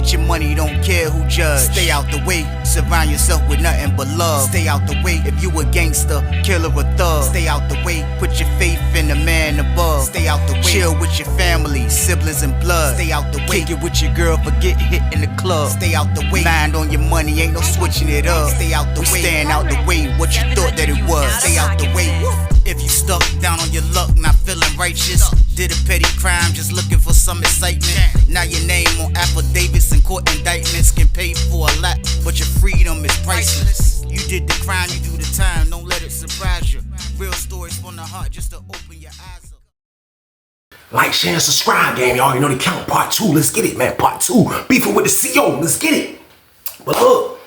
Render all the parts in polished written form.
get your money, don't care who judge. Stay out the way, surround yourself with nothing but love. Stay out the way, if you a gangster, killer or thug. Stay out the way, put your faith in the man above. Stay out the way, chill with your family, siblings and blood. Stay out the way, kick it with your girl, forget hit in the club. Stay out the way, mind on your money, ain't no switching it up. Stay out the way, stand out the way, what you thought that it was. Stay out the way. If you stuck down on your luck, not feeling righteous, did a petty crime, just looking for some excitement. Now your name on affidavits and court indictments can pay for a lot, but your freedom is priceless. You did the crime, you do the time, don't let it surprise you. Real stories from the heart, just to open your eyes up. Like, share, and subscribe, gang. Y'all, you know the count. Part 2, let's get it, man. Part 2, beefing with the CO, let's get it. But look,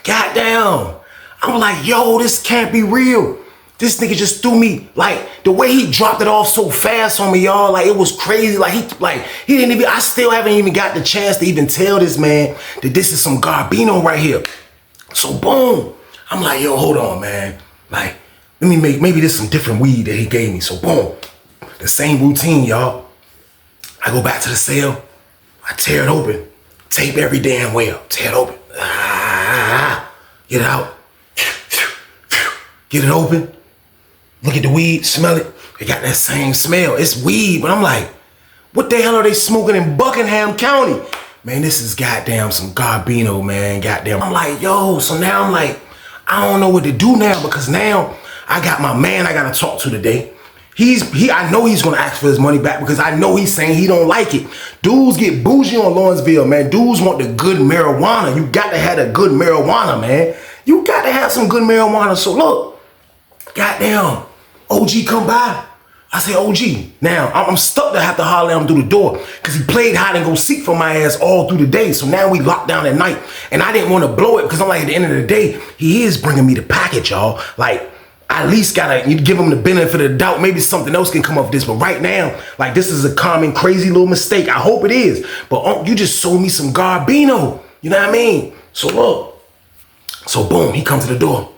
goddamn, I'm like, yo, this can't be real. This nigga just threw me, like, the way he dropped it off so fast on me, y'all, like, it was crazy. Like, he didn't even, I still haven't even got the chance to even tell this man that this is some Garbino right here. So, boom, I'm like, yo, hold on, man. Like, let me maybe this is some different weed that he gave me. So, boom, the same routine, y'all. I go back to the cell, I tear it open, tape every damn well, tear it open. Get it out, get it open. Look at the weed, smell it. It got that same smell. It's weed, but I'm like, what the hell are they smoking in Buckingham County? Man, this is goddamn some Garbino, man. Goddamn. I'm like, yo, so now I'm like, I don't know what to do now because now I got my man I gotta talk to today. I know he's gonna ask for his money back because I know he's saying he don't like it. Dudes get bougie on Lawrenceville, man. Dudes want the good marijuana. You got to have the good marijuana, man. You got to have some good marijuana. So look, goddamn, OG come by. I say, OG, now I'm stuck to have to holler at him through the door because he played hide and go seek for my ass all through the day. So now we locked down at night and I didn't want to blow it because I'm like, at the end of the day, he is bringing me the package, y'all. Like, I at least gotta give him the benefit of the doubt. Maybe something else can come of this. But right now, like, this is a common, crazy little mistake. I hope it is. But you just sold me some Garbino. You know what I mean? So look, so boom, he comes to the door.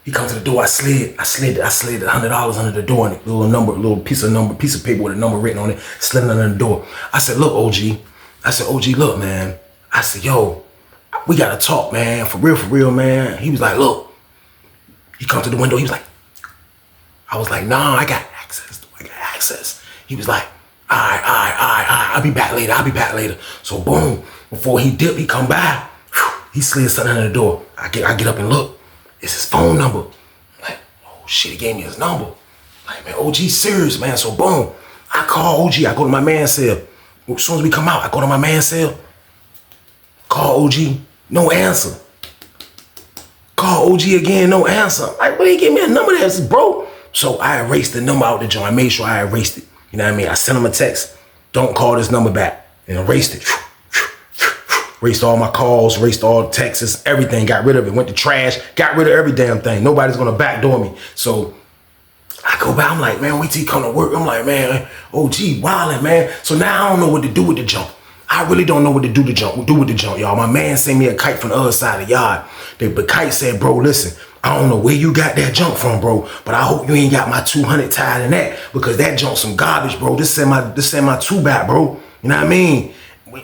He comes to the door. I slid $100 under the door, and a little piece of paper with a number written on it, slid it under the door. I said, look, OG. I said, OG, look, man. I said, yo, we gotta talk, man. For real, man. He was like, look. He comes to the window. He was like, I was like, nah, I got access. He was like, all right, I'll be back later. So boom, before he dipped, he come by. He slid something under the door. I get up and look. It's his phone number. I'm like, oh shit, he gave me his number. Like, man, OG serious, man. So boom, I call OG. I go to my man's cell. As soon as we come out, I go to my man's cell. Call OG, no answer. Call OG again, no answer. Like, what, he give me a number that's bro? So I erased the number out the joint. I made sure I erased it. You know what I mean? I sent him a text. Don't call this number back. And erased it. Erased all my calls, erased all the texts, everything, got rid of it, went to trash, got rid of every damn thing. Nobody's gonna backdoor me. So I go back, I'm like, man, wait till he come to work. I'm like, man, OG wildin', man. So now I don't know what to do with the junk. I really don't know what to do with the junk, y'all. My man sent me a kite from the other side of the yard. The kite said, bro, listen, I don't know where you got that junk from, bro, but I hope you ain't got my 200 tied in that because that junk's some garbage, bro. This send my two back, bro. You know what I mean?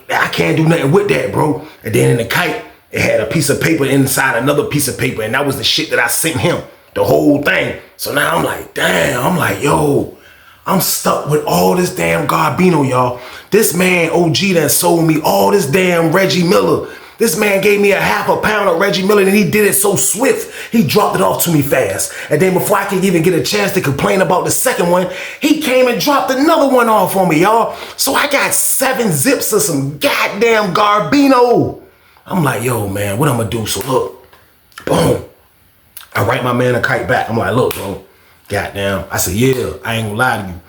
I can't do nothing with that, bro. And then in the kite, it had a piece of paper inside another piece of paper, and that was the shit that I sent him, the whole thing. So now I'm like, damn, I'm like, yo, I'm stuck with all this damn Garbino, y'all. This man, OG, that sold me all this damn Reggie Miller. This man gave me a half a pound of Reggie Miller, and he did it so swift. He dropped it off to me fast. And then before I could even get a chance to complain about the second one, he came and dropped another one off on me, y'all. So I got 7 zips of some goddamn Garbino. I'm like, yo, man, what I'm gonna do? So look, boom. I write my man a kite back. I'm like, look, bro, goddamn. I said, yeah, I ain't gonna lie to you.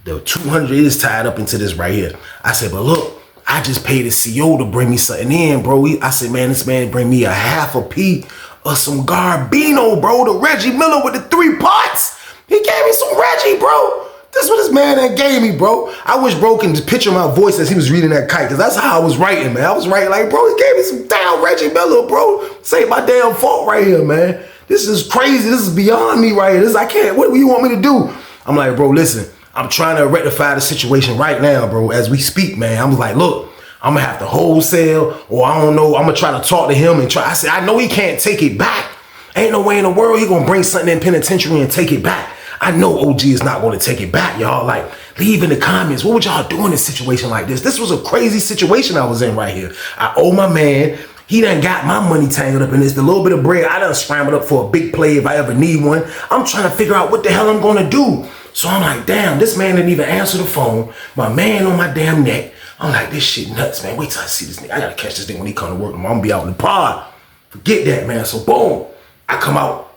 The 200 is tied up into this right here. I said, but look, I just paid the CO to bring me something in, bro. I said, man, this man bring me a half a P of some Garbino, bro. The Reggie Miller with the 3 parts. He gave me some Reggie, bro. This is what this man that gave me, bro. I wish bro can just picture my voice as he was reading that kite, because that's how I was writing, man. I was writing like, bro, he gave me some damn Reggie Miller, bro. This ain't my damn fault right here, man. This is crazy. This is beyond me right here. I can't, what do you want me to do? I'm like, bro, listen. I'm trying to rectify the situation right now, bro, as we speak, man. I was like, look, I'm gonna have to wholesale, or I don't know, I'm gonna try to talk to him and try. I said, I know he can't take it back. Ain't no way in the world he gonna bring something in penitentiary and take it back. I know OG is not gonna take it back, y'all. Like, leave in the comments, what would y'all do in a situation like this? This was a crazy situation I was in right here. I owe my man. He done got my money tangled up in this. The little bit of bread I done scrambled up for a big play if I ever need one. I'm trying to figure out what the hell I'm gonna do. So I'm like, damn, this man didn't even answer the phone. My man on my damn neck. I'm like, this shit nuts, man. Wait till I see this nigga. I gotta catch this nigga when he come to work. I'm gonna be out in the pod. Forget that, man. So boom, I come out.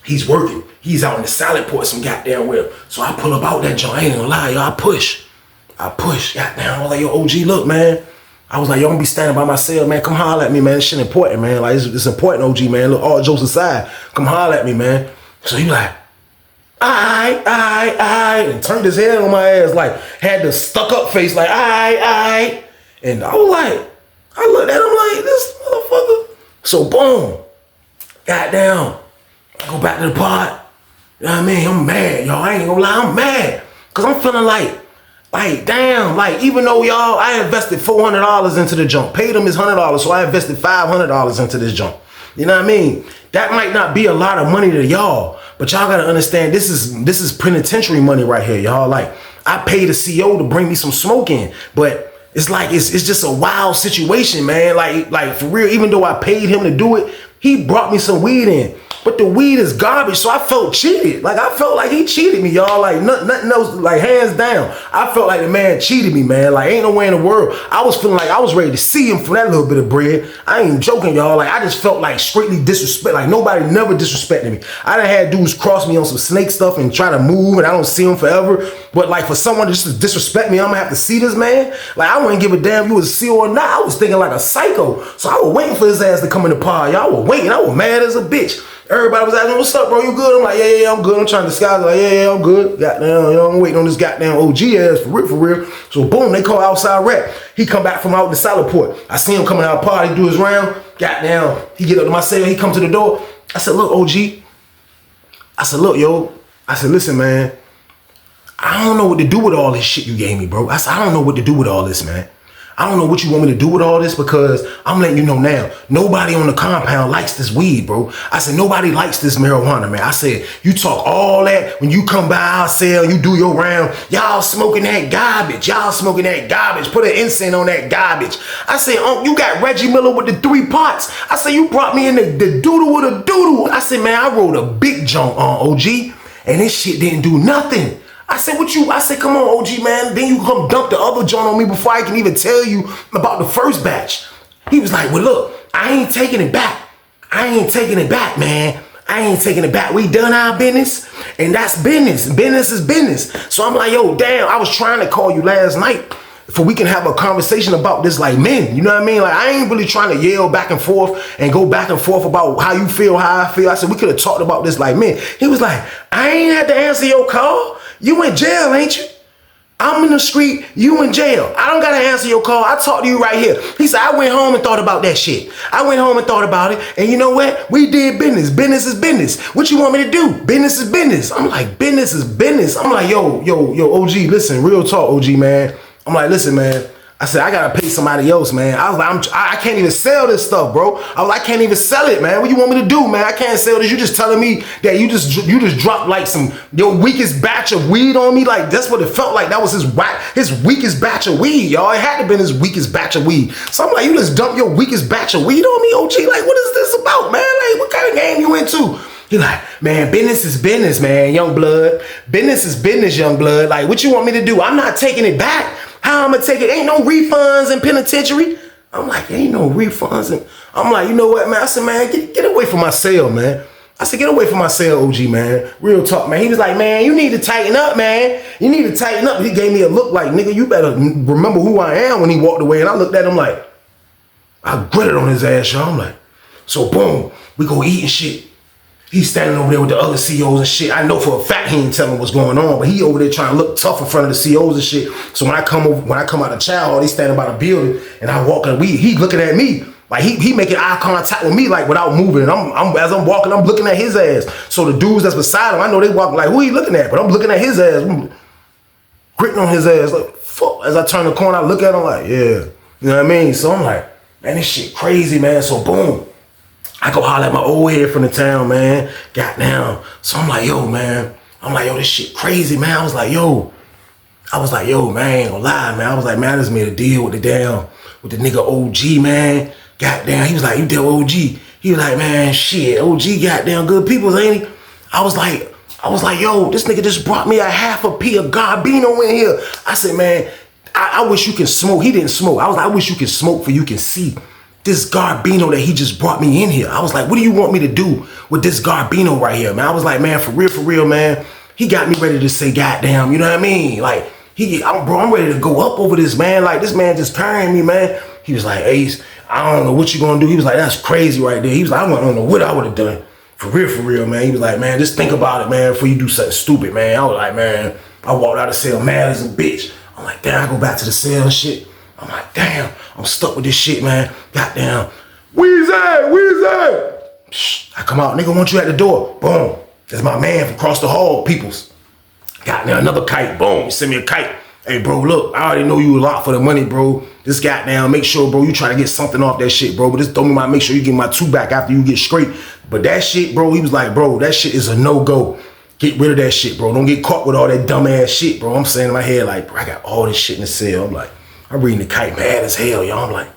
He's working. He's out in the salad port some goddamn well. So I pull up out that joint. I ain't gonna lie, y'all. I push. Goddamn. I was like, yo, OG, look, man. I was like, yo, I'm gonna be standing by myself, man. Come holler at me, man. This shit important, man. Like, it's important, OG, man. Look, all jokes aside. Come holler at me, man. So he like, I, and turned his head on my ass, like, had the stuck up face, like, I. And I was like, I looked at him like, this motherfucker. So boom, goddamn. I go back to the pod. You know what I mean? I'm mad, y'all. I ain't gonna lie, I'm mad. Cause I'm feeling like, damn, like, even though y'all, I invested $400 into the junk, paid him his $100, so I invested $500 into this junk. You know what I mean? That might not be a lot of money to y'all, but y'all gotta understand this is penitentiary money right here, y'all. Like, I paid a CO to bring me some smoke in, but it's like, it's just a wild situation, man. Like for real, even though I paid him to do it, he brought me some weed in. But the weed is garbage, so I felt cheated. Like, I felt like he cheated me, y'all. Like, nothing else, like, hands down. I felt like the man cheated me, man. Like, ain't no way in the world. I was feeling like I was ready to see him for that little bit of bread. I ain't joking, y'all. Like, I just felt like straightly disrespect. Like, nobody never disrespected me. I done had dudes cross me on some snake stuff and try to move, and I don't see him forever. But, like, for someone just to disrespect me, I'm gonna have to see this man. Like, I wouldn't give a damn if you was a CO or not. I was thinking like a psycho. So I was waiting for his ass to come in the pod. Y'all were waiting. I was mad as a bitch. Everybody was asking, what's up, bro? You good? I'm like, yeah, I'm good. I'm trying to disguise it. Like, yeah, I'm good. Goddamn, you know, I'm waiting on this goddamn OG ass for real. So boom, they call outside rep. He come back from out the salad port. I see him coming out of the party, do his round. Goddamn, he get up to my cell. He come to the door. I said, look, OG. I said, look, yo. I said, listen, man. I don't know what to do with all this shit you gave me, bro. I said, I don't know what to do with all this, man. I don't know what you want me to do with all this, because I'm letting you know now, nobody on the compound likes this weed, bro. I said, nobody likes this marijuana, man. I said, you talk all that when you come by our cell, you do your round, y'all smoking that garbage. Y'all smoking that garbage. Put an incense on that garbage. I said, you got Reggie Miller with the 3 pots. I said, you brought me in the doodle with a doodle. I said, man, I rolled a big junk on OG, and this shit didn't do nothing. I said, I said, come on, OG, man. Then you come dump the other joint on me before I can even tell you about the first batch. He was like, well, look, I ain't taking it back. I ain't taking it back, man. I ain't taking it back. We done our business, and that's business. Business is business. So I'm like, yo, damn, I was trying to call you last night for we can have a conversation about this like men. You know what I mean? Like, I ain't really trying to yell back and forth and go back and forth about how you feel, how I feel. I said, we could have talked about this like men. He was like, I ain't had to answer your call. You in jail, ain't you? I'm in the street, you in jail. I don't gotta answer your call. I talk to you right here. He said, I went home and thought about that shit. I went home and thought about it. And you know what? We did business. Business is business. What you want me to do? Business is business. I'm like, business is business. I'm like, yo, OG, listen, real talk, OG, man. I'm like, listen, man. I said, I gotta pay somebody else, man. I was like, I can't even sell this stuff, bro. I was like, I can't even sell it, man. What you want me to do, man? I can't sell this. You just telling me that you just dropped like your weakest batch of weed on me? Like, that's what it felt like. That was his weakest batch of weed, y'all. It had to been his weakest batch of weed. So I'm like, you just dumped your weakest batch of weed on me, OG? Like, what is this about, man? Like, what kind of game you into? He like, man, business is business, man, young blood. Business is business, young blood. Like, what you want me to do? I'm not taking it back. How I'm gonna take it? Ain't no refunds in penitentiary. I'm like, ain't no refunds. And I'm like, you know what, man? I said, man, get away from my cell, man. I said, get away from my cell, OG, man. Real talk, man. He was like, man, you need to tighten up, man. You need to tighten up. He gave me a look like, nigga, you better remember who I am when he walked away. And I looked at him like, I gritted on his ass, y'all. I'm like, so boom, we go eat and shit. He's standing over there with the other COs and shit. I know for a fact he ain't telling what's going on, but he over there trying to look tough in front of the COs and shit. So when I come out of chow hall, he's standing by the building, and I walk in, he looking at me like he making eye contact with me like without moving. And as I'm walking, I'm looking at his ass. So the dudes that's beside him, I know they walk like, who he looking at? But I'm looking at his ass, gritting on his ass like, fuck. As I turn the corner, I look at him like, yeah. You know what I mean? So I'm like, man, this shit crazy, man. So boom, I go holler at my old head from the town, man. Goddamn. So I'm like, yo, man. I'm like, yo, this shit crazy, man. I was like, yo, man, I ain't gonna lie, man. I was like, man, I just made a deal with the nigga OG, man. Goddamn. He was like, you deal with OG. He was like, man, shit, OG goddamn good people, ain't he? I was like, yo, this nigga just brought me a half a P of Garbino in here. I said, man, I wish you can smoke. He didn't smoke. I was like, I wish you can smoke for you can see this Garbino that he just brought me in here. I was like, what do you want me to do with this Garbino right here, man? I was like, man, for real, man. He got me ready to say, goddamn, you know what I mean? Like, I'm ready to go up over this, man. Like, this man just carrying me, man. He was like, Ace, I don't know what you gonna do. He was like, that's crazy right there. He was like, I don't know what I would have done. For real, man. He was like, man, just think about it, man, before you do something stupid, man. I was like, man, I walked out of the cell mad as a bitch. I'm like, damn, I go back to the cell and shit. I'm like, damn, I'm stuck with this shit, man. Goddamn. Weezy. I come out, nigga want you at the door. Boom. That's my man from across the hall, peoples. Goddamn, another kite. Boom, he sent me a kite. Hey, bro, look, I already know you a lot for the money, bro. This goddamn, make sure, bro, you try to get something off that shit, bro. But this don't mean make sure you get my 2 back after you get straight. But that shit, bro, he was like, bro, that shit is a no-go. Get rid of that shit, bro. Don't get caught with all that dumbass shit, bro. I'm saying in my head, like, bro, I got all this shit in the cell. I'm like, I'm reading the kite mad as hell, y'all. I'm like,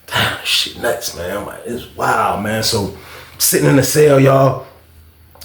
damn, this shit nuts, man. I'm like, it's wild, man. So I'm sitting in the cell, y'all,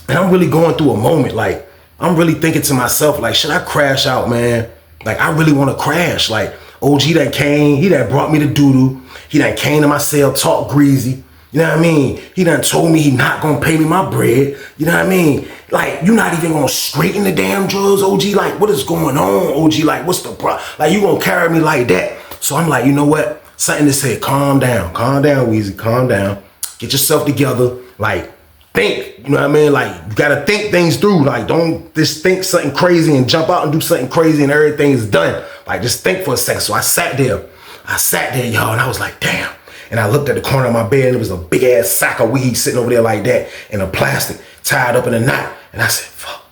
and I'm really going through a moment. Like, I'm really thinking to myself, like, should I crash out, man? Like, I really want to crash. Like, OG that came, he that brought me the doodoo. He that came to my cell, talk greasy. You know what I mean? He done told me he not gonna pay me my bread. You know what I mean? Like, you not even gonna straighten the damn drugs, OG? Like, what is going on, OG? Like, what's the problem? Like, you gonna carry me like that? So I'm like, you know what? Something to say, calm down, Weezy, calm down. Get yourself together. Like, think, you know what I mean? Like, you gotta think things through. Like, don't just think something crazy and jump out and do something crazy and everything is done. Like, just think for a second. So I sat there, y'all, and I was like, damn. And I looked at the corner of my bed and there was a big ass sack of weed sitting over there like that in a plastic tied up in a knot. And I said, fuck,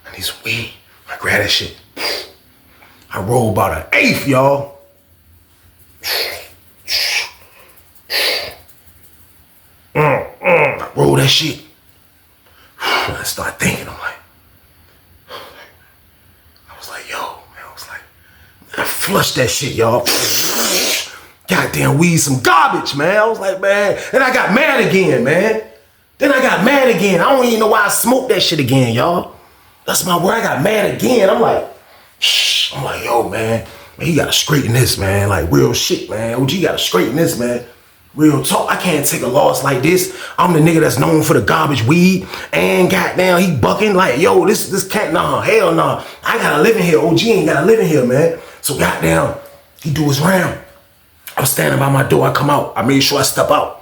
I need some weed. I grabbed that shit. I rolled about an eighth, y'all. I rolled that shit. I started thinking, I was like, yo, man, I flushed that shit, y'all. Goddamn weed, some garbage, man. I was like, man. And I got mad again, man. I don't even know why I smoked that shit again, y'all. That's my word. I got mad again. I'm like, yo, man, he gotta straighten this, man. Like, real shit, man. OG gotta straighten this, man. Real talk. I can't take a loss like this. I'm the nigga that's known for the garbage weed. And goddamn, he bucking like, yo, this can't, nah, hell nah. I gotta live in here. OG ain't gotta live in here, man. So goddamn, he do his round. I'm standing by my door. I come out. I made sure I step out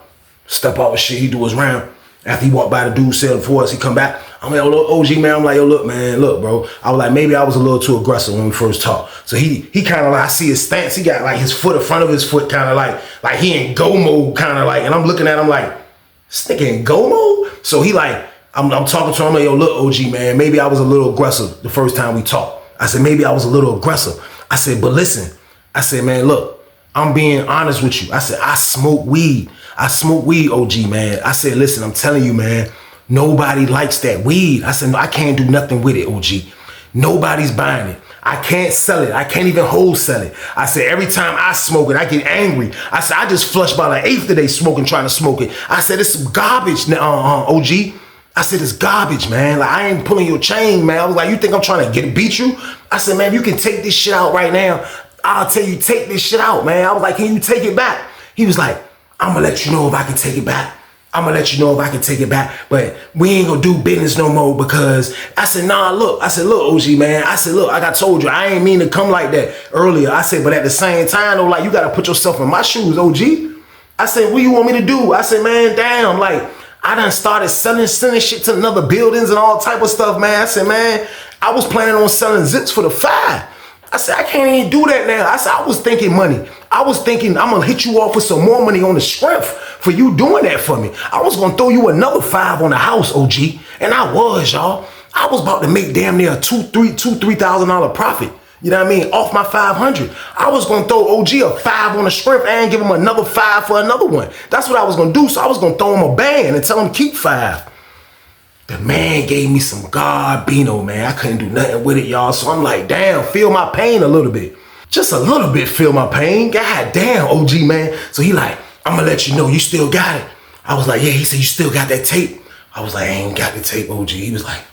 and shit. He do his round. After he walked by the dude selling for us, he come back. I'm like, yo, OG, man. I'm like, yo, look, man, look, bro. I was like, maybe I was a little too aggressive when we first talked. So he kind of like, I see his stance. He got like his foot in front of his foot, kind of like he in go mode, kind of like. And I'm looking at him like, this nigga in go mode? So he like, I'm talking to him like, yo, look, OG, man, maybe I was a little aggressive the first time we talked. I said, maybe I was a little aggressive. I said, but listen. I said, man, look. I'm being honest with you. I said, I smoke weed. OG, man. I said, listen, I'm telling you, man, nobody likes that weed. I said, no, I can't do nothing with it, OG. Nobody's buying it. I can't sell it. I can't even wholesale it. I said, every time I smoke it, I get angry. I said, I just flushed about an eighth today trying to smoke it. I said, it's some garbage, OG. I said, it's garbage, man. Like, I ain't pulling your chain, man. I was like, you think I'm trying to beat you? I said, man, you can take this shit out right now. I'll tell you, take this shit out, man. I was like, can you take it back? He was like, I'm gonna let you know if I can take it back. But we ain't gonna do business no more because I said, nah, look. I said, look, OG, man. I said, look, like I told you, I ain't mean to come like that earlier. I said, but at the same time, though, like, you gotta put yourself in my shoes, OG. I said, what you want me to do? I said, man, damn, like, I done started sending shit to another buildings and all type of stuff, man. I said, man, I was planning on selling zips for the 5. I said, I can't even do that now. I said, I was thinking money. I was thinking I'm going to hit you off with some more money on the strength for you doing that for me. I was going to throw you another 5 on the house, OG. And I was, y'all. I was about to make damn near $2,000-$3,000 profit. You know what I mean? Off my 500. I was gonna throw OG a 5 on the strength and give him another 5 for another one. That's what I was gonna do. So I was gonna throw him a band and tell him keep 5. The man gave me some garbino, man. I couldn't do nothing with it, y'all. So I'm like, damn, feel my pain a little bit. Just a little bit feel my pain. God damn, OG, man. So he like, I'm gonna let you know you still got it. I was like, yeah. He said, you still got that tape? I was like, I ain't got the tape, OG. He was like,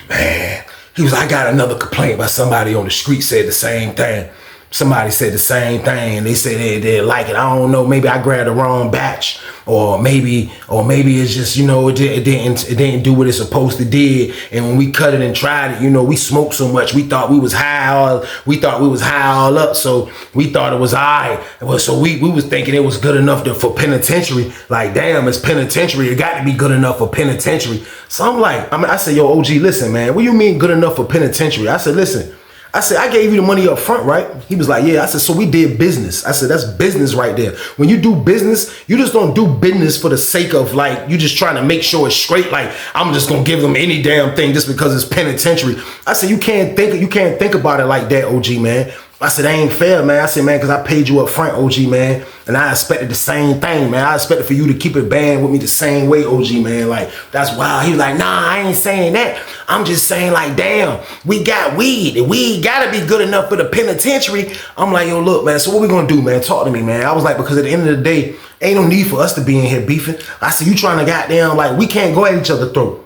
man. He was like, I got another complaint about somebody on the street said the same thing. Somebody said the same thing and they said they didn't like it. I don't know, maybe I grabbed the wrong batch or maybe it's just, you know, it didn't do what it's supposed to did. And when we cut it and tried it, you know, we smoked so much, we thought we was high all up. So we thought it was all right. So we was thinking it was good enough for penitentiary. Like, damn, it's penitentiary. It got to be good enough for penitentiary. So I'm like, I said, yo, OG, listen, man, what do you mean good enough for penitentiary? I said, listen. I said, I gave you the money up front, right? He was like, yeah. I said, so we did business. I said, that's business right there. When you do business, you just don't do business for the sake of like, you just trying to make sure it's straight. Like, I'm just gonna give them any damn thing just because it's penitentiary. I said, you can't think about it like that, OG, man. I said, that ain't fair, man. I said, man, because I paid you up front, OG, man. And I expected the same thing, man. I expected for you to keep it banned with me the same way, OG, man. Like, that's wild. He was like, nah, I ain't saying that. I'm just saying, like, damn, we got weed. And weed gotta be good enough for the penitentiary. I'm like, yo, look, man, so what we gonna do, man? Talk to me, man. I was like, because at the end of the day, ain't no need for us to be in here beefing. I said, you trying to goddamn, like, we can't go at each other's throat.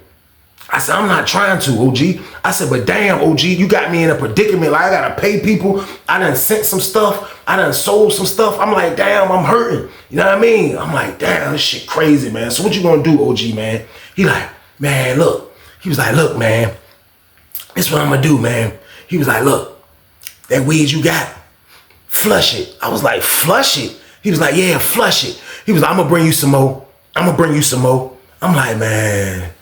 I said, I'm not trying to, OG. I said, but damn, OG, you got me in a predicament. Like, I gotta pay people. I done sent some stuff. I done sold some stuff. I'm like, damn, I'm hurting. You know what I mean? I'm like, damn, this shit crazy, man. So what you gonna do, OG, man? He like, man, look. He was like, look, man, this what I'm gonna do, man. He was like, look, that weed you got, flush it. I was like, flush it? He was like, yeah, flush it. He was like, I'm gonna bring you some more. I'm gonna bring you some more. I'm like, man.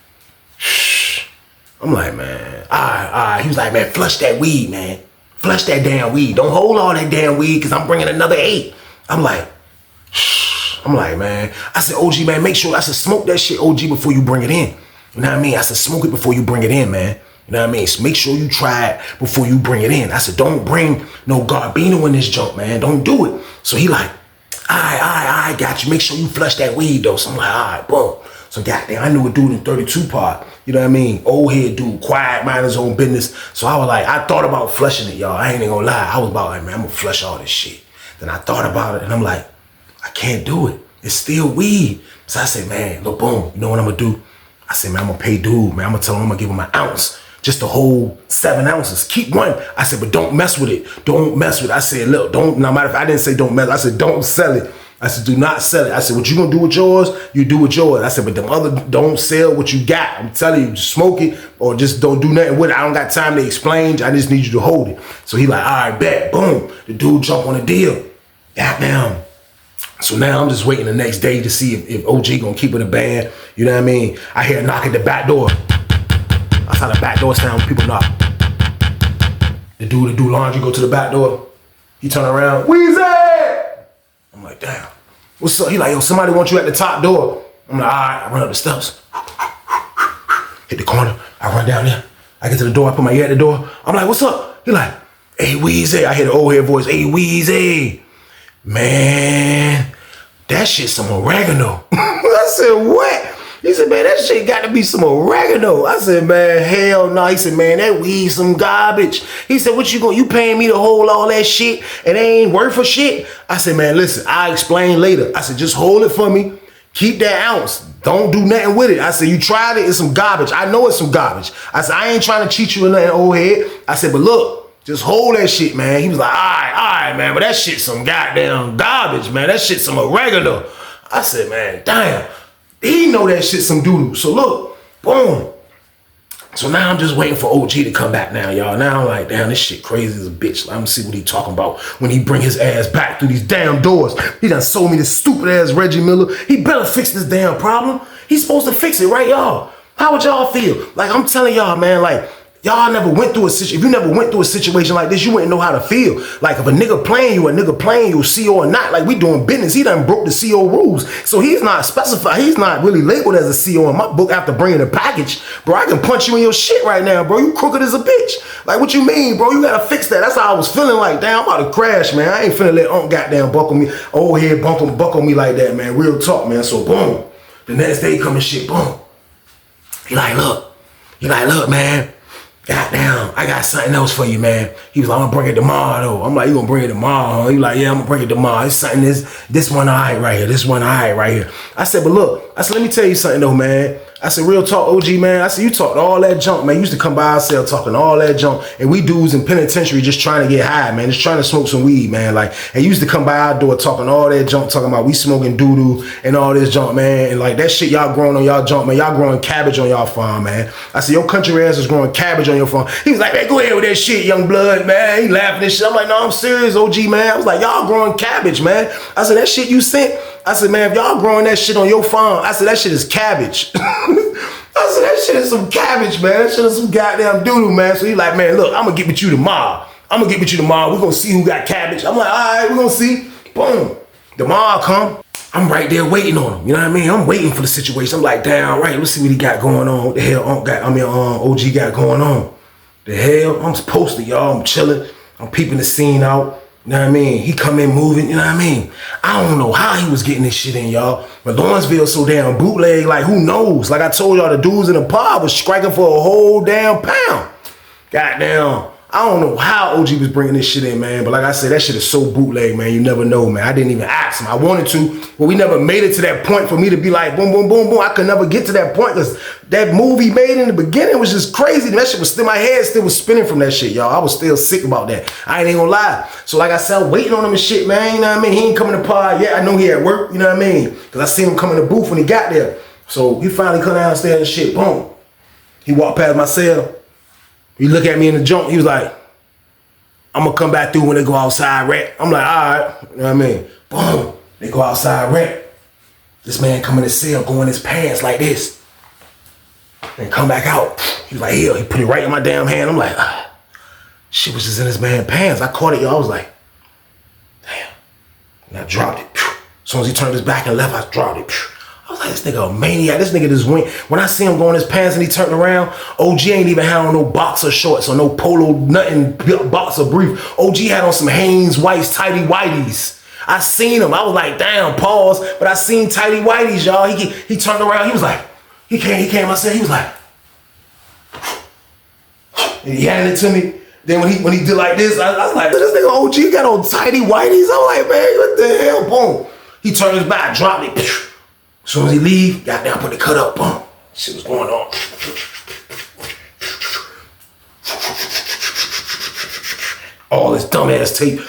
I'm like, man, all right. He was like, man, flush that weed, man. Flush that damn weed. Don't hold all that damn weed because I'm bringing another 8. I'm like, man. I said, OG, man, make sure. I said, smoke that shit, OG, before you bring it in. You know what I mean? I said, smoke it before you bring it in, man. You know what I mean? So make sure you try it before you bring it in. I said, don't bring no garbino in this junk, man. Don't do it. So he like, all right, got you. Make sure you flush that weed, though. So I'm like, all right, boom. So goddamn, I knew a dude in 32 part. You know what I mean? Old head dude, quiet, mind his own business. So I was like, I thought about flushing it, y'all. I ain't even gonna lie. I was about like, man, I'm gonna flush all this shit. Then I thought about it and I'm like, I can't do it. It's still weed. So I said, man, look, boom, you know what I'm gonna do? I said, man, I'm gonna pay dude, man. I'm gonna tell him I'm gonna give him an ounce. Just to hold 7 ounces. Keep one. I said, but don't mess with it. Don't mess with it. I said, look, don't, no matter if I didn't say don't mess, I said, don't sell it. I said, do not sell it. I said, what you gonna do with yours, you do with yours. I said, but them other, don't sell what you got. I'm telling you, just smoke it or just don't do nothing with it. I don't got time to explain. I just need you to hold it. So he like, all right, bet, boom. The dude jump on the deal. Goddamn. So now I'm just waiting the next day to see if OG gonna keep it a band. You know what I mean? I hear a knock at the back door. That's how the back door sound when people knock. The dude that do laundry go to the back door. He turn around, Weezy! I'm like, damn. What's up? He like, yo, somebody wants you at the top door. I'm like, all right. I run up the steps. Hit the corner. I run down there. I get to the door. I put my ear at the door. I'm like, what's up? He like, hey, Weezy. I hear the old head voice. Hey, Weezy. Man, that shit some oregano. I said, what? He said, man, that shit got to be some oregano. I said, man, hell no. He said, man, that weed some garbage. He said, what you paying me to hold all that shit and it ain't worth a shit? I said, man, listen, I'll explain later. I said, just hold it for me. Keep that ounce. Don't do nothing with it. I said, you tried it, it's some garbage. I know it's some garbage. I said, I ain't trying to cheat you in nothing, old head. I said, but look, just hold that shit, man. He was like, all right, man, but that shit some goddamn garbage, man. That shit some oregano. I said, man, damn. He know that shit some doo-doo. So look, boom. So now I'm just waiting for OG to come back now, y'all. Now I'm like, damn, this shit crazy as a bitch. Let me see what he talking about when he bring his ass back through these damn doors. He done sold me this stupid ass Reggie Miller. He better fix this damn problem. He's supposed to fix it, right, y'all? How would y'all feel? Like, I'm telling y'all, man, like, Y'all never went through a situation. If you never went through a situation like this, you wouldn't know how to feel. Like if a nigga playing you, CO or not, like we doing business. He done broke the CO rules. So he's not specified. He's not really labeled as a CO in my book after bringing the package. Bro, I can punch you in your shit right now, bro. You crooked as a bitch. Like what you mean, bro? You gotta fix that. That's how I was feeling like, damn, I'm about to crash, man. I ain't finna let goddamn buckle me, old head buckle me like that, man. Real talk, man. So boom. The next day coming shit, boom. He like, look, man. Goddamn, I got something else for you, man. He was like, I'm gonna bring it tomorrow, though. I'm like, you gonna bring it tomorrow, huh? He like, yeah, I'm gonna bring it tomorrow. It's something, this one all right right here. This one all right here. I said, but look, let me tell you something, though, man. I said, real talk, OG, man. I said, you talked all that junk, man. You used to come by our cell talking all that junk. And we dudes in penitentiary just trying to get high, man. Just trying to smoke some weed, man. Like, and you used to come by our door talking all that junk, talking about we smoking doo-doo and all this junk, man. And like that shit y'all growing on y'all junk, man. Y'all growing cabbage on y'all farm, man. I said, your country ass is growing cabbage on your farm. He was like, man, go ahead with that shit, young blood, man. He laughing and shit. I'm like, no, I'm serious, OG, man. I was like, y'all growing cabbage, man. I said, that shit you sent. I said, man, if y'all growing that shit on your farm, I said, that shit is cabbage. I said, that shit is some cabbage, man. That shit is some goddamn doo-doo, man. So he like, man, look, I'm going to get with you tomorrow. We're going to see who got cabbage. I'm like, all right, we're going to see. Boom. Tomorrow come. I'm right there waiting on him. You know what I mean? I'm waiting for the situation. I'm like, damn, right, let's see what he got going on. What the hell OG got going on. The hell? I'm posted, y'all. I'm chilling. I'm peeping the scene out. You know what I mean? He come in moving, you know what I mean? I don't know how he was getting this shit in, y'all. But Lawrenceville so damn bootleg, like who knows? Like I told y'all, the dudes in the pod was striking for a whole damn pound. Goddamn. I don't know how OG was bringing this shit in, man. But like I said, that shit is so bootleg, man. You never know, man. I didn't even ask him. I wanted to, but we never made it to that point for me to be like, boom, boom, boom, boom. I could never get to that point because that movie made in the beginning was just crazy. That shit was still, my head still was spinning from that shit, y'all. I was still sick about that. I ain't gonna lie. So like I said, I'm waiting on him and shit, man. You know what I mean? He ain't coming to pod yet. I know he at work, you know what I mean? Because I seen him come in the booth when he got there. So he finally come downstairs and shit, boom. He walked past my cell. He looked at me in the junk. He was like, I'm gonna come back through when they go outside rap. I'm like, all right, you know what I mean? Boom, they go outside rap. This man come in his cell, go in his pants like this. And come back out. He was like, here, he put it right in my damn hand. I'm like, shit was just in his man's pants. I caught it, y'all. I was like, damn. And I dropped it. As soon as he turned his back and left, I dropped it. I was like, this nigga a maniac. This nigga just went. When I see him go in his pants and he turned around, OG ain't even had on no boxer shorts or no polo, nothing, boxer brief. OG had on some Hanes Whites, tighty whities. I seen him. I was like, damn, pause. But I seen tighty whities, y'all. He turned around. He was like, he came. I said, he was like, and he handed it to me. Then when he did like this, I was like, this nigga OG got on tighty whities. I'm like, man, what the hell? Boom. He turned his back, dropped it. As soon as he leave, got down, put the cut up, boom. Shit was going on. All this dumbass tape.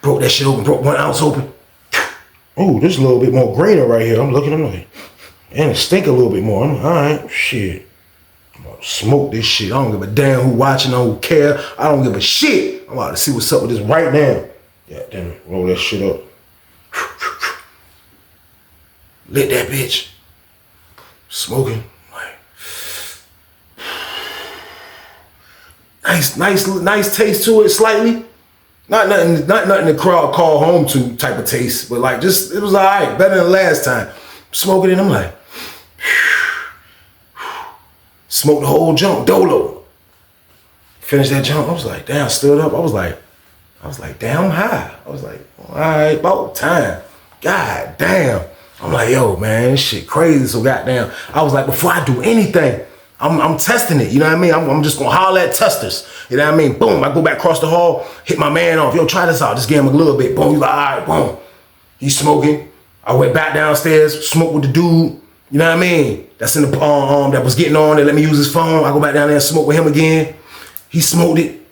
Broke that shit open, broke 1 ounce open. Oh, this is a little bit more greener right here. I'm looking, I'm like, and it stink a little bit more. I'm like, all right, shit. I'm about to smoke this shit. I don't give a damn who watching, I don't care. I don't give a shit. I'm about to see what's up with this right now. Yeah, damn it, roll that shit up. Lit that bitch. Smoking. Like, nice taste to it, slightly. Not nothing the crowd call home to type of taste, but like just it was alright, better than last time. Smoking it, I'm like, smoked the whole junk, dolo. Finished that junk, I was like, damn, stood up, I was like, damn, I'm high. I was like, all right, about time. God damn. I'm like, yo, man, this shit crazy. So goddamn, I was like, before I do anything, I'm testing it. You know what I mean? I'm just gonna holler at testers. You know what I mean? Boom, I go back across the hall, hit my man off. Yo, try this out. Just give him a little bit. Boom, he's like, all right, boom. He's smoking. I went back downstairs, smoked with the dude. You know what I mean? That's in the that was getting on. They let me use his phone. I go back down there and smoke with him again. He smoked it.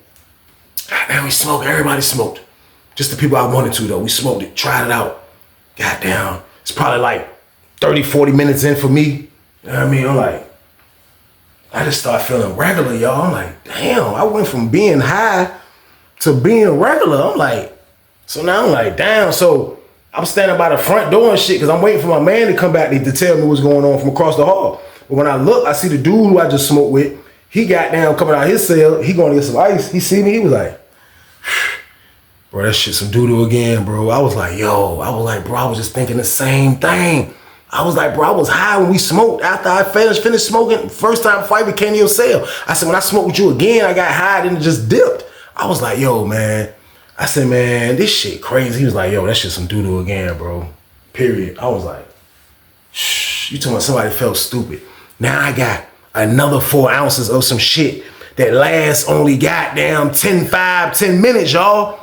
Goddamn, we smoked. Everybody smoked. Just the people I wanted to, though. We smoked it, tried it out. Goddamn. It's probably like 30, 40 minutes in for me. You know what I mean? I'm like, I just start feeling regular, y'all. I'm like, damn, I went from being high to being regular. I'm like, so now I'm like, damn. So I'm standing by the front door and shit because I'm waiting for my man to come back to tell me what's going on from across the hall. But when I look, I see the dude who I just smoked with. He got down coming out of his cell. He going to get some ice. He see me. He was like, bro, that shit some doo-doo again, bro. I was like, yo. I was like, bro, I was just thinking the same thing. I was like, bro, I was high when we smoked. After I finished smoking, first time before I even came to your cell. I said, when I smoked with you again, I got high and it just dipped. I was like, yo, man. I said, man, this shit crazy. He was like, yo, that shit some doo-doo again, bro. Period. I was like, shh, you talking about somebody felt stupid. Now I got another 4 ounces of some shit that lasts only goddamn 10 minutes, y'all.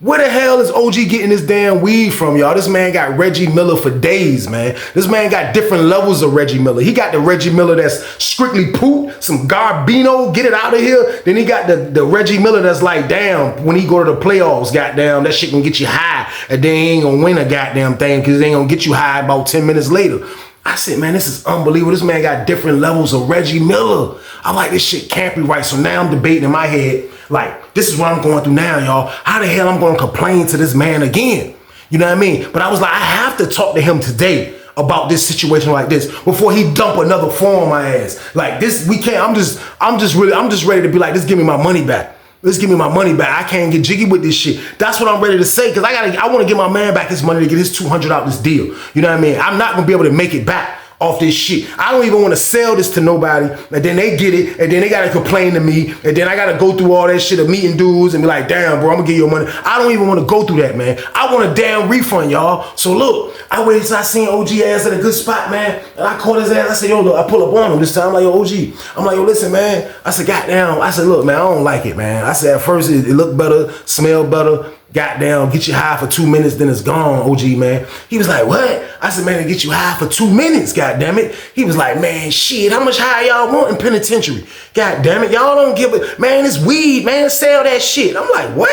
Where the hell is OG getting this damn weed from, y'all? This man got Reggie Miller for days, man. This man got different levels of Reggie Miller. He got the Reggie Miller that's strictly poop, some Garbino, get it out of here. Then he got the Reggie Miller that's like, damn, when he go to the playoffs, goddamn, that shit gonna get you high. And then he ain't gonna win a goddamn thing because it ain't gonna get you high about 10 minutes later. I said, man, this is unbelievable. This man got different levels of Reggie Miller. I like this shit can't be right. So now I'm debating in my head, like, this is what I'm going through now, y'all. How the hell I'm going to complain to this man again? You know what I mean? But I was like, I have to talk to him today about this situation like this before he dump another form on my ass. Like this, we can't, I'm just ready to be like, just give me my money back. Let's give me my money back. I can't get jiggy with this shit. That's what I'm ready to say, because I want to get my man back his money to get his 200 out this deal. You know what I mean? I'm not going to be able to make it back off this shit. I don't even want to sell this to nobody, and then they get it, and then they gotta complain to me, and then I gotta go through all that shit of meeting dudes and be like, damn, bro, I'm gonna give you your money. I don't even want to go through that, man. I want a damn refund, y'all. So look, I waited till I seen OG ass at a good spot, man, and I caught his ass. I said, yo, look, I pull up on him this time. I'm like, yo, OG. I'm like, yo, listen, man. I said, goddamn. I said, look, man, I don't like it, man. I said, at first it looked better, smelled better. Goddamn, get you high for 2 minutes, then it's gone, OG, man. He was like, what? I said, man, to get you high for 2 minutes, goddamn it. He was like, man, shit, how much high y'all want in penitentiary? Goddamn it, y'all don't give it. Man, it's weed, man, sell that shit. I'm like, what?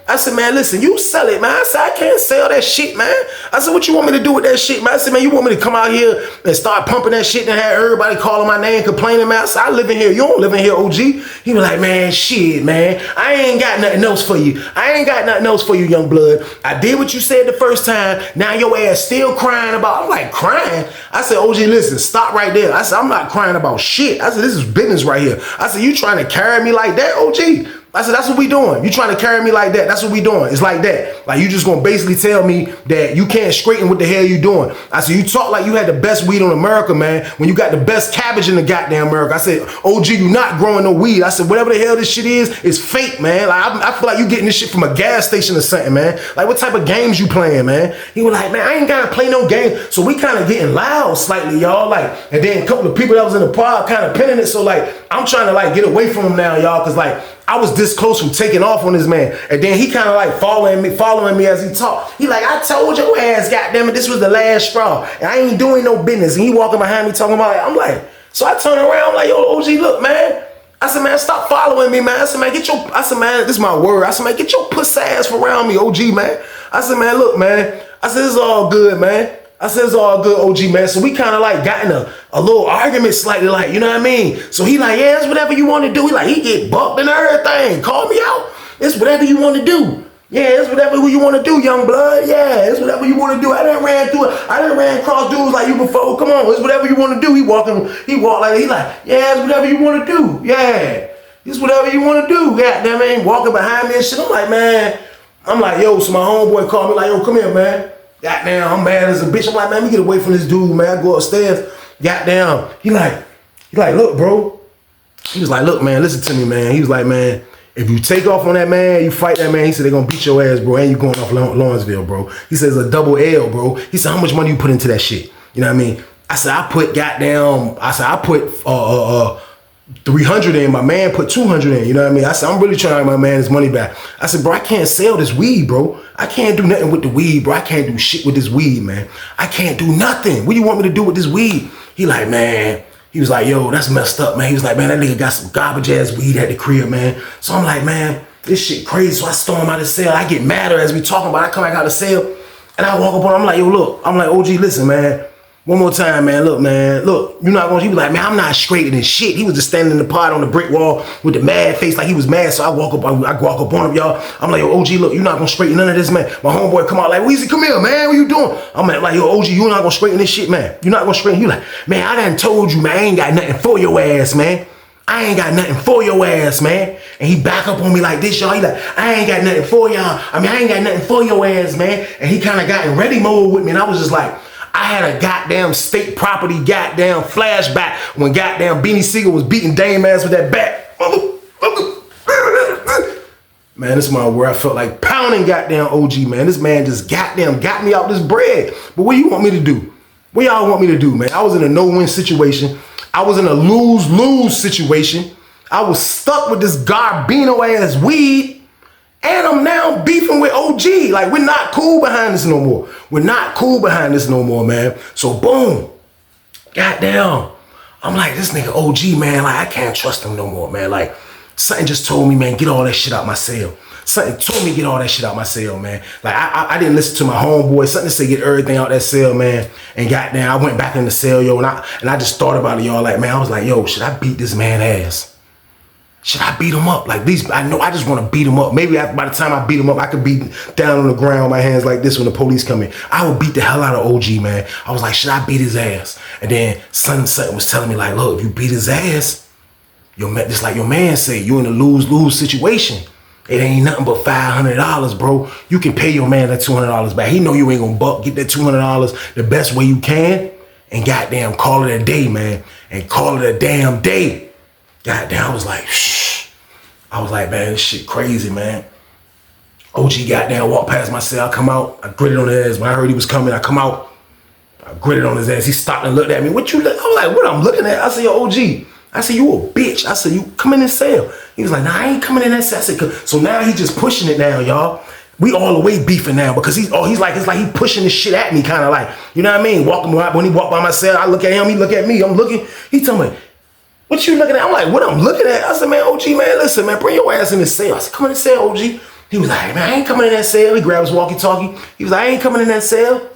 I said, man, listen, you sell it, man. I said, I can't sell that shit, man. I said, what you want me to do with that shit, man? I said, man, you want me to come out here and start pumping that shit and have everybody calling my name, complaining, man? I said, I live in here. You don't live in here, OG. He was like, man, shit, man. I ain't got nothing else for you. I ain't got nothing else for you, young blood. I did what you said the first time. Now your ass still crying about, I'm like, crying? I said, OG, listen, stop right there. I said, I'm not crying about shit. I said, this is business right here. I said, you trying to carry me like that, OG? I said, that's what we doing. You trying to carry me like that. That's what we doing. It's like that. Like, you just gonna basically tell me that you can't straighten what the hell you doing. I said, you talk like you had the best weed on America, man, when you got the best cabbage in the goddamn America. I said, OG, you not growing no weed. I said, whatever the hell this shit is fake, man. Like, I feel like you getting this shit from a gas station or something, man. Like, what type of games you playing, man? He was like, man, I ain't gotta play no game. So we kind of getting loud slightly, y'all. Like, and then a couple of people that was in the pod kind of pinning it. So, like, I'm trying to, like, get away from him now, y'all, because, like, I was this close from taking off on this man. And then he kind of like following me as he talked. He like, I told your ass, goddamn it, this was the last straw. And I ain't doing no business. And he walking behind me talking about it. I'm like, so I turn around, I'm like, yo, OG, look, man. I said, man, stop following me, man. I said, man, this is my word. I said, man, get your pussy ass from around me, OG, man. I said, man, look, man. I said, it's all good, man. I said, it's all good, OG, man. So we kind of like got in a little argument slightly, like, you know what I mean? So he like, yeah, it's whatever you want to do. He like, he get bucked and everything. Call me out. It's whatever you want to do. Yeah, it's whatever you want to do, young blood. Yeah, it's whatever you want to do. I done ran through it. I done ran across dudes like you before. Come on, it's whatever you want to do. He walk like, he like, yeah, it's whatever you want to do. Yeah, it's whatever you want to do. Goddamn, man, walking behind me and shit. I'm like, man, yo, so my homeboy called me like, yo, come here, man. Goddamn, I'm mad as a bitch. I'm like, man, let me get away from this dude, man. I go upstairs. Goddamn. He like, look, bro. He was like, look, man, listen to me, man. He was like, man, if you take off on that man, you fight that man, he said they're gonna beat your ass, bro, and you going off Lawrenceville, bro. He says a double L, bro. He said, how much money you put into that shit? You know what I mean? I said, I put 300 in, my man put 200 in, you know what I mean? I said, I'm really trying to get my man his money back. I said, bro, I can't sell this weed, bro. I can't do nothing with the weed, bro. I can't do shit with this weed, man. I can't do nothing. What do you want me to do with this weed? He like, man, he was like, yo, that's messed up, man. He was like, man, that nigga got some garbage ass weed at the crib, man. So I'm like, man, this shit crazy. So I storm out of the cell. I get madder as we talking about it. I come back out of the cell and I walk up on him. I'm like, yo, look, I'm like, OG, listen, man. One more time, man. Look, man. Look, you're not gonna. He was like, man, I'm not straightening shit. He was just standing in the pod on the brick wall with the mad face, like he was mad. So I walk up on him, y'all. I'm like, yo, OG, look, you're not gonna straighten none of this, man. My homeboy come out like, Weezy, come here, man. What you doing? I'm like, yo, OG, you're not gonna straighten this shit, man. You're not gonna straighten. You like, man, I done told you, man. I ain't got nothing for your ass, man. I ain't got nothing for your ass, man. And he back up on me like this, y'all. He like, I ain't got nothing for y'all. I ain't got nothing for your ass, man. And he kind of got in ready mode with me. And I was just like, I had a goddamn state property goddamn flashback when goddamn Beanie Siegel was beating Dame ass with that bat. Man, this is my word. I felt like pounding goddamn OG, man. This man just goddamn got me out this bread. But what do you want me to do? What y'all want me to do, man? I was in a no-win situation. I was in a lose-lose situation. I was stuck with this Garbino ass weed. And I'm now beefing with OG. Like, we're not cool behind this no more. We're not cool behind this no more, man. So boom. Goddamn. I'm like, this nigga OG, man, like, I can't trust him no more, man. Like, something just told me, man, get all that shit out my cell. Something told me get all that shit out my cell, man. Like, I didn't listen to my homeboy. Something to say get everything out that cell, man. And goddamn, I went back in the cell, yo, and I just thought about it, y'all. Like, man, I was like, yo, should I beat this man ass? Should I beat him up? Like, these, I know I just want to beat him up. Maybe by the time I beat him up, I could be down on the ground with my hands like this when the police come in. I would beat the hell out of OG, man. I was like, should I beat his ass? And then something was telling me like, look, if you beat his ass, just like your man said, you in a lose-lose situation. It ain't nothing but $500, bro. You can pay your man that $200 back. He know you ain't gonna get that $200 the best way you can. And goddamn, call it a day, man. And call it a damn day. Goddamn, I was like, shh. I was like, man, this shit crazy, man. OG goddamn walked past my cell. I come out. I gritted on his ass. When I heard he was coming, I come out. I gritted on his ass. He stopped and looked at me. What you look? I was like, what I'm looking at? I said, yo, OG. I said, you a bitch. I said, you come in this cell. He was like, nah, I ain't coming in that cell. I said, so now he just pushing it now, y'all. We all the way beefing now because it's like he pushing this shit at me, kind of like, you know what I mean? When he walked by my cell, I look at him, he look at me. I'm looking. He told me, what you looking at? I'm like, what I'm looking at? I said, man, OG, man, listen, man, bring your ass in the cell. I said, come in the cell, OG. He was like, man, I ain't coming in that cell. He grabbed his walkie-talkie. He was like, I ain't coming in that cell.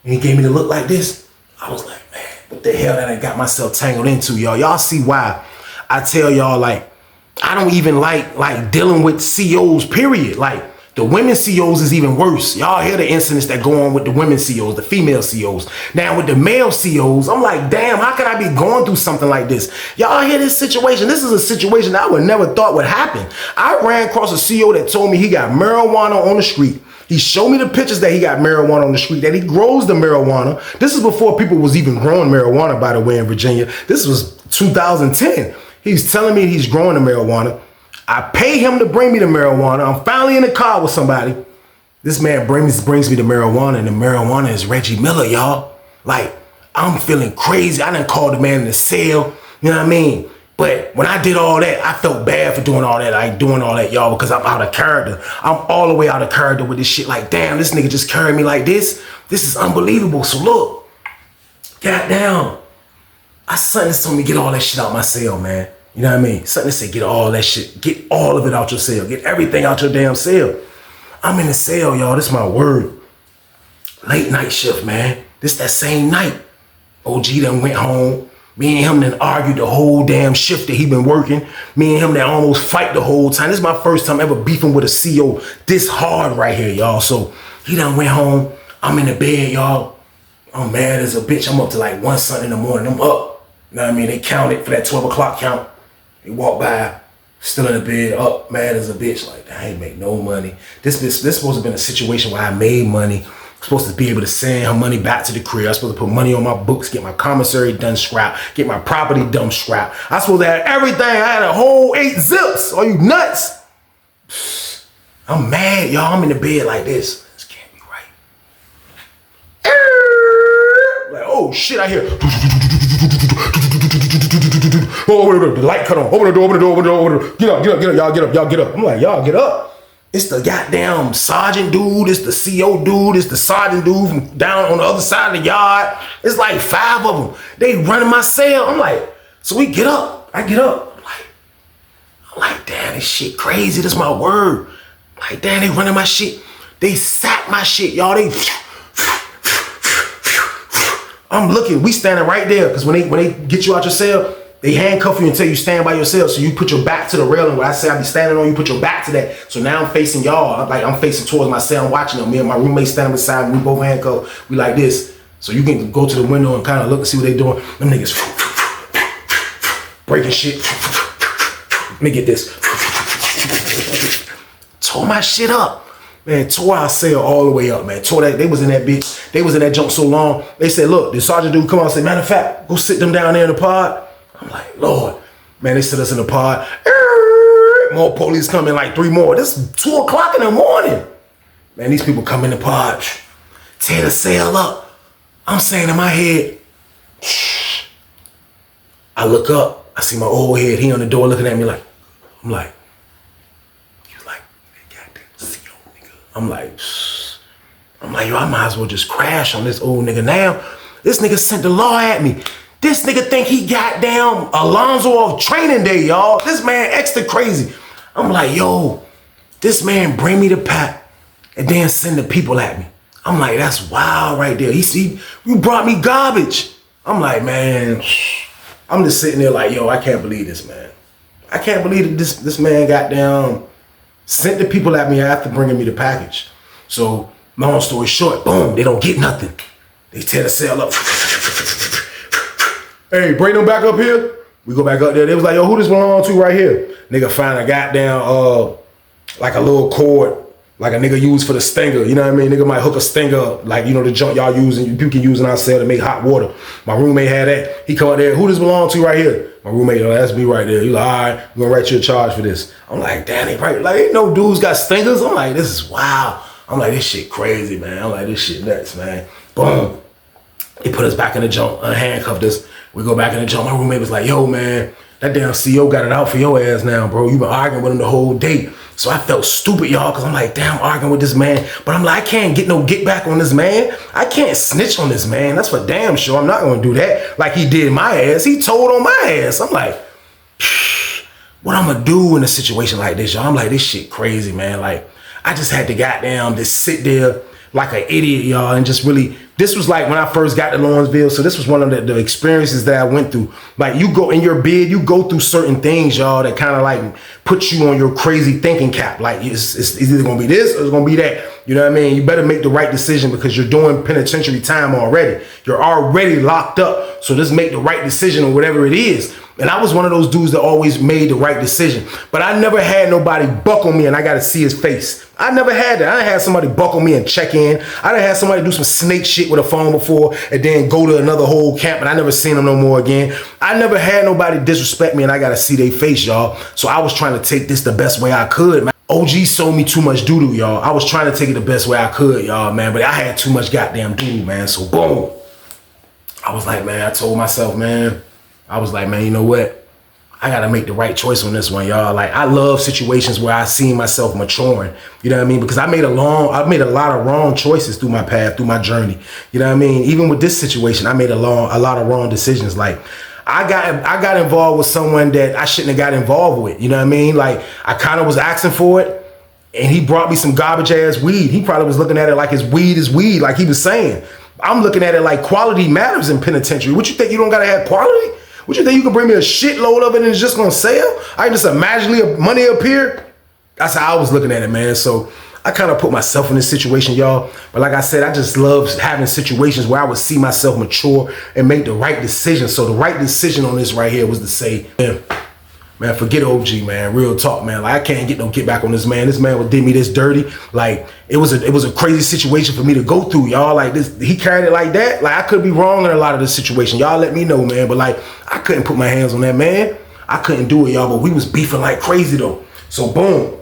And he gave me the look like this. I was like, man, what the hell that I got myself tangled into, y'all? Y'all see why I tell y'all, like, I don't even like dealing with COs, period. Like, the women COs is even worse. Y'all hear the incidents that go on with the women COs, the female COs. Now with the male COs, I'm like, damn, how could I be going through something like this? Y'all hear this situation? This is a situation that I would never thought would happen. I ran across a CO that told me he got marijuana on the street. He showed me the pictures that he got marijuana on the street, that he grows the marijuana. This is before people was even growing marijuana, by the way, in Virginia. This was 2010. He's telling me he's growing the marijuana. I pay him to bring me the marijuana. I'm finally in the car with somebody. This man brings me the marijuana, and the marijuana is Reggie Miller, y'all. Like, I'm feeling crazy. I done called the man in the cell, you know what I mean? But when I did all that, I felt bad for doing all that. I ain't doing all that, y'all, because I'm out of character. I'm all the way out of character with this shit. Like, damn, this nigga just carried me like this. This is unbelievable. So look, goddamn, something told me get all that shit out my cell, man. You know what I mean? Something to say, get all that shit, get all of it out your cell, get everything out your damn cell. I'm in the cell, y'all, this is my word. Late night shift, man. This that same night. OG done went home. Me and him done argued the whole damn shift that he been working. Me and him done almost fight the whole time. This is my first time ever beefing with a CO this hard right here, y'all. So he done went home. I'm in the bed, y'all. I'm mad as a bitch. I'm up to like 1 something in the morning. I'm up. You know what I mean? They counted for that 12 o'clock count. He walked by, still in the bed, up, mad as a bitch, like, I ain't make no money. This supposed to have been a situation where I made money. I'm supposed to be able to send her money back to the crib. I'm supposed to put money on my books, get my commissary done scrap, get my property done scrap. I'm supposed to have everything. I had a whole 8 zips. Are you nuts? I'm mad, y'all. I'm in the bed like this. This can't be right. Like, oh shit, I hear. Oh, open the door. The light cut on. Open the door, open the door, open the door, open the door. Get up, get up, get up. Y'all get up, y'all get up. I'm like, y'all get up. It's the goddamn sergeant dude. It's the CO dude. It's the sergeant dude from down on the other side of the yard. It's like 5 of them. They running my cell. I'm like, so we get up. I get up. I'm like, damn, this shit crazy. This my word. Like, damn, they running my shit. They sack my shit, y'all. They I'm looking, we standing right there, because when they get you out your cell, they handcuff you until you stand by yourself. So you put your back to the railing. Where I say I be standing on, you put your back to that. So now I'm facing y'all. I'm facing towards my cell. I'm watching them. Me and my roommate standing beside me. We both handcuffed. We like this. So you can go to the window and kind of look and see what they doing. Them niggas breaking shit. Let me get this. Tore my shit up. Man, tore our cell all the way up, man. Tore that. They was in that bitch. They was in that junk so long. They said, look, the sergeant dude come on and say, matter of fact, go sit them down there in the pod. I'm like, Lord. Man, they sit us in the pod. More police come in, like 3 more. This is 2 o'clock in the morning. Man, these people come in the pod. Tear the cell up. I'm saying in my head, I look up. I see my old head. He on the door looking at me like, I'm like, I'm like, yo, I might as well just crash on this old nigga now. This nigga sent the law at me. This nigga think he goddamn Alonzo of Training Day, y'all. This man extra crazy. I'm like, yo, this man bring me the pack and then send the people at me. I'm like, that's wild right there. You brought me garbage. I'm like, man, I'm just sitting there like, yo, I can't believe this, man. I can't believe that this man goddamn sent the people at me after bringing me the package. So, long story short, boom, they don't get nothing. They tear the cell up. Hey, bring them back up here. We go back up there. They was like, yo, who this belong to right here? Nigga find a goddamn, like a little cord, like a nigga use for the stinger. You know what I mean? Nigga might hook a stinger up, like, you know, the junk y'all use and people can use in our cell to make hot water. My roommate had that. He come out there, who this belong to right here? My roommate, oh, that's me right there. He like, all right, we're gonna write you a charge for this. I'm like, damn, they right. Like, ain't no dudes got stingers. I'm like, this is wild. I'm like, this shit crazy, man. I'm like, this shit nuts, man. Boom. They put us back in the junk, unhandcuffed us. We go back in the junk. My roommate was like, yo, man, that damn CO got it out for your ass now, bro. You been arguing with him the whole day. So I felt stupid, y'all, because I'm like, damn, arguing with this man. But I'm like, I can't get no get back on this man. I can't snitch on this man. That's for damn sure. I'm not going to do that like he did my ass. He told on my ass. I'm like, what I'm going to do in a situation like this, y'all? I'm like, this shit crazy, man. Like, I just had to goddamn just sit there like an idiot, y'all, and just really, this was like when I first got to Lawrenceville, so this was one of the experiences that I went through. Like, you go in your bed, you go through certain things, y'all, that kind of like put you on your crazy thinking cap. Like, it's either gonna be this or it's gonna be that. You know what I mean? You better make the right decision because you're doing penitentiary time already. You're already locked up, so just make the right decision or whatever it is. And I was one of those dudes that always made the right decision. But I never had nobody buckle me and I got to see his face. I never had that. I done had somebody buckle me and check in. I done had somebody do some snake shit with a phone before and then go to another whole camp and I never seen them no more again. I never had nobody disrespect me and I got to see their face, y'all. So I was trying to take this the best way I could, man. OG sold me too much doo-doo, y'all. I was trying to take it the best way I could, y'all, man. But I had too much goddamn doo-doo, man. So boom. I was like, man, I told myself, man. I was like, man, you know what? I gotta make the right choice on this one, y'all. Like, I love situations where I see myself maturing. You know what I mean? Because I made a lot of wrong choices through my path, through my journey. You know what I mean? Even with this situation, I made a lot of wrong decisions. Like, I got involved with someone that I shouldn't have got involved with. You know what I mean? Like, I kind of was asking for it, and he brought me some garbage ass weed. He probably was looking at it like his weed is weed, like he was saying. I'm looking at it like quality matters in penitentiary. What you think, you don't gotta have quality? What you think, you can bring me a shitload of it and it's just gonna sell? I can just imagine money appear? That's how I was looking at it, man. So I kind of put myself in this situation, y'all. But like I said, I just love having situations where I would see myself mature and make the right decision. So the right decision on this right here was to say, man, forget OG, man. Real talk, man. Like, I can't get no get back on this man. This man did me this dirty. Like, it was a crazy situation for me to go through, y'all. Like, this, he carried it like that. Like, I could be wrong in a lot of this situation. Y'all let me know, man. But like, I couldn't put my hands on that man. I couldn't do it, y'all. But we was beefing like crazy though. So boom.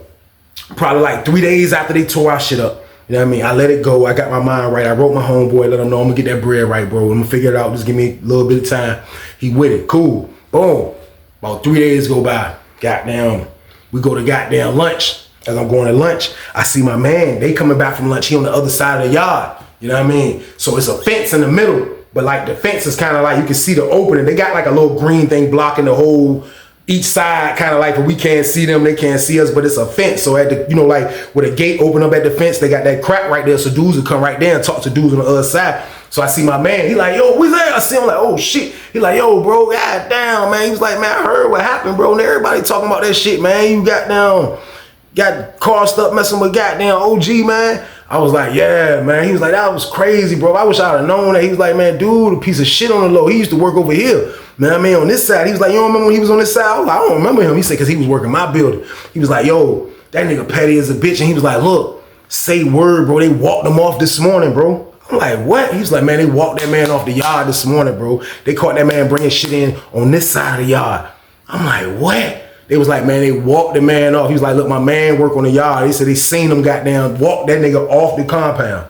Probably like 3 days after they tore our shit up. You know what I mean? I let it go. I got my mind right. I wrote my homeboy, let him know I'm gonna get that bread right, bro. I'm gonna figure it out. Just give me a little bit of time. He with it. Cool. Boom. About 3 days go by. Goddamn. We go to goddamn lunch. As I'm going to lunch, I see my man. They coming back from lunch. He on the other side of the yard. You know what I mean? So it's a fence in the middle. But like, the fence is kind of like, you can see the opening. They got like a little green thing blocking the whole each side kind of like, we can't see them, they can't see us, but it's a fence. So at the, you know, like with a gate open up at the fence, they got that crack right there. So dudes will come right there and talk to dudes on the other side. So I see my man, he like, yo, what's that? I see him like, oh shit. He like, yo, bro, god damn, man. He was like, man, I heard what happened, bro. And everybody talking about that shit, man. You got crossed up messing with goddamn OG, man. I was like, yeah, man. He was like, that was crazy, bro. I wish I'd have known that. He was like, man, dude, a piece of shit on the low. He used to work over here. Man, I mean, on this side. He was like, you don't remember when he was on this side? I was like, I don't remember him. He said, because he was working my building. He was like, yo, that nigga petty as a bitch. And he was like, look, say word, bro. They walked him off this morning, bro. I'm like, what? He was like, man, they walked that man off the yard this morning, bro. They caught that man bringing shit in on this side of the yard. I'm like, what? They was like, man, they walked the man off. He was like, look, my man work on the yard. He said they seen him goddamn walk that nigga off the compound.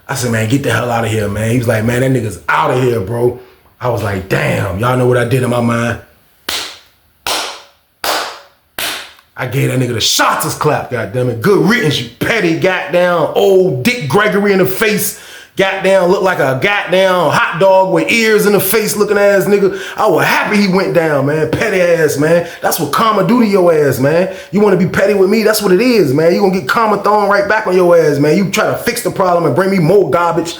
I said, man, get the hell out of here, man. He was like, man, that nigga's out of here, bro. I was like, damn, y'all know what I did in my mind? I gave that nigga the shots clap, goddamn it. Good riddance, you petty goddamn old Dick Gregory in the face. Goddamn, look like a goddamn hot dog with ears in the face looking ass nigga. I was happy he went down, man. Petty ass, man. That's what karma do to your ass, man. You want to be petty with me? That's what it is, man. You gonna get karma thrown right back on your ass, man. You try to fix the problem and bring me more garbage.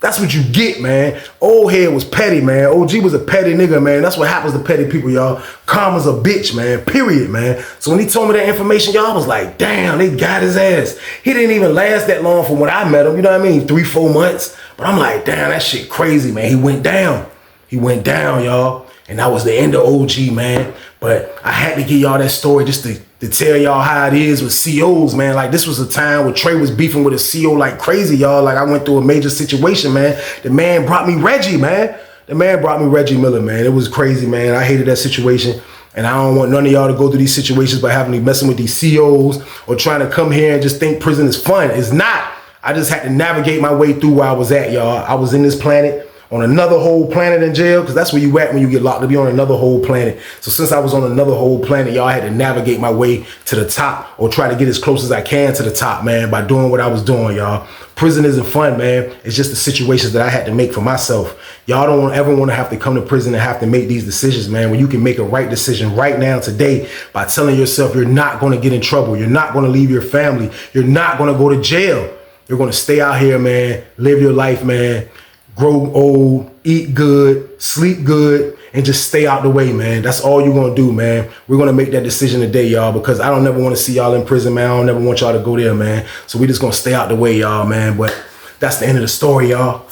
That's what you get, man. Old head was petty, man. OG was a petty nigga, man. That's what happens to petty people, y'all. Karma's a bitch, man. Period, man. So when he told me that information, y'all, I was like, damn, they got his ass. He didn't even last that long from when I met him, you know what I mean? 3-4 months. But I'm like, damn, that shit crazy, man. He went down. He went down, y'all. And that was the end of OG, man. But I had to give y'all that story just to tell y'all how it is with COs, man. Like, this was a time where Trey was beefing with a CO like crazy, y'all. Like, I went through a major situation, man. The man brought me Reggie, man. The man brought me Reggie Miller, man. It was crazy, man. I hated that situation. And I don't want none of y'all to go through these situations by having to messing with these COs or trying to come here and just think prison is fun. It's not. I just had to navigate my way through where I was at, y'all. I was in this planet, on another whole planet in jail, because that's where you at when you get locked, to be on another whole planet. So since I was on another whole planet, y'all, I had to navigate my way to the top, or try to get as close as I can to the top, man, by doing what I was doing, y'all. Prison isn't fun, man. It's just the situations that I had to make for myself. Y'all don't ever want to have to come to prison and have to make these decisions, man, when you can make a right decision right now, today, by telling yourself you're not going to get in trouble. You're not going to leave your family. You're not going to go to jail. You're going to stay out here, man, live your life, man, grow old, eat good, sleep good, and just stay out the way, man. That's all you're going to do, man. We're going to make that decision today, y'all, because I don't never want to see y'all in prison, man. I don't never want y'all to go there, man. So we just going to stay out the way, y'all, man. But that's the end of the story, y'all.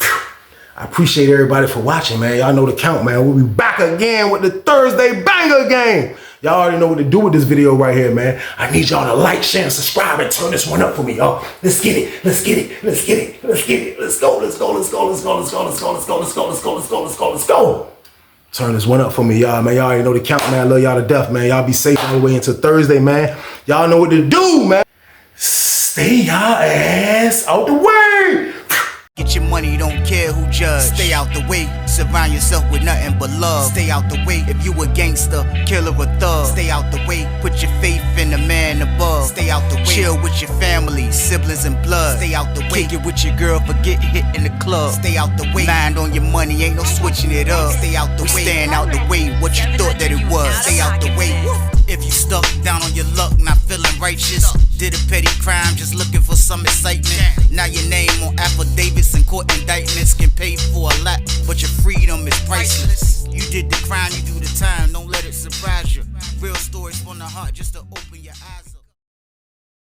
I appreciate everybody for watching, man. Y'all know the count, man. We'll be back again with the Thursday banger game. Y'all already know what to do with this video right here, man. I need y'all to like, share, and subscribe, and turn this one up for me, y'all. Let's get it. Let's get it. Let's get it. Let's get it. Let's go. Let's go. Let's go. Let's go. Let's go. Let's go. Let's go. Let's go. Let's go. Let's go. Let's go. Let's go. Turn this one up for me, y'all, man. Y'all already know the count, man. I love y'all to death, man. Y'all be safe all the way into Thursday, man. Y'all know what to do, man. Stay y'all ass out the way. Get your money, don't care who judge. Stay out the way, surround yourself with nothing but love. Stay out the way if you a gangster, killer or thug. Stay out the way, put your faith in the man above. Stay out the way, chill with your family, siblings and blood. Stay out the way, kick it with your girl, forget hit in the club. Stay out the way, mind on your money, ain't no switching it up. Stay out the way, stand out the way, what you thought that it was. Stay out the way. If you stuck down on your luck, not feeling righteous, did a petty crime, just looking for some excitement. Now your name on affidavits and court indictments can pay for a lot, but your freedom is priceless. You did the crime, you do the time, don't let it surprise you. Real stories from the heart, just to open your eyes.